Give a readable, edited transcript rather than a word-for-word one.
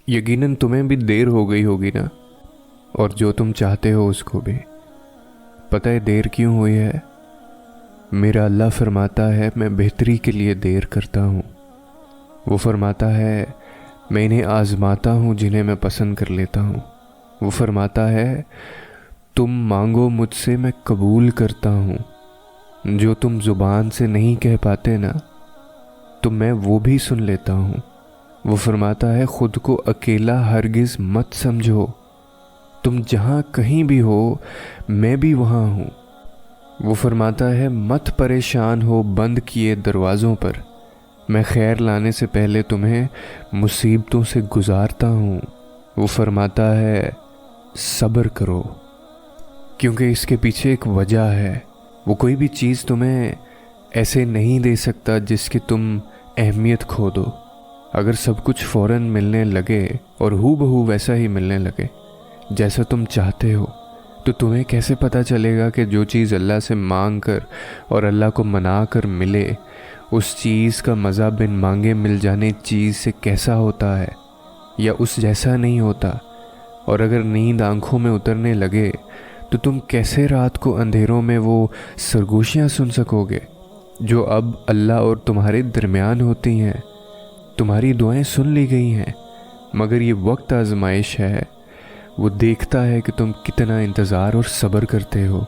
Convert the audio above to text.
यकीनन तुम्हें भी देर हो गई होगी ना, और जो तुम चाहते हो उसको भी। पता है देर क्यों हुई है? मेरा अल्लाह फरमाता है मैं बेहतरी के लिए देर करता हूँ। वो फरमाता है मैं इन्हें आजमाता हूँ जिन्हें मैं पसंद कर लेता हूँ। वो फरमाता है तुम मांगो मुझसे मैं कबूल करता हूँ। जो तुम ज़ुबान से नहीं कह पाते ना, तो मैं वो भी सुन लेता हूँ। वो फरमाता है खुद को अकेला हरगिज़ मत समझो, तुम जहाँ कहीं भी हो मैं भी वहाँ हूँ। वो फरमाता है मत परेशान हो बंद किए दरवाज़ों पर, मैं खैर लाने से पहले तुम्हें मुसीबतों से गुजारता हूँ। वो फरमाता है सब्र करो, क्योंकि इसके पीछे एक वजह है। वो कोई भी चीज़ तुम्हें ऐसे नहीं दे सकता जिसकी तुम अहमियत खो दो। अगर सब कुछ फ़ौरन मिलने लगे और हूबहू वैसा ही मिलने लगे जैसा तुम चाहते हो, तो तुम्हें कैसे पता चलेगा कि जो चीज़ अल्लाह से मांग कर और अल्लाह को मना कर मिले, उस चीज़ का मज़ा बिन मांगे मिल जाने चीज़ से कैसा होता है या उस जैसा नहीं होता। और अगर नींद आंखों में उतरने लगे तो तुम कैसे रात को अंधेरों में वो सरगोशियाँ सुन सकोगे जो अब अल्लाह और तुम्हारे दरमियान होती हैं। तुम्हारी दुआएं सुन ली गई हैं, मगर ये वक्त आजमाइश है। वो देखता है कि तुम कितना इंतज़ार और सब्र करते हो।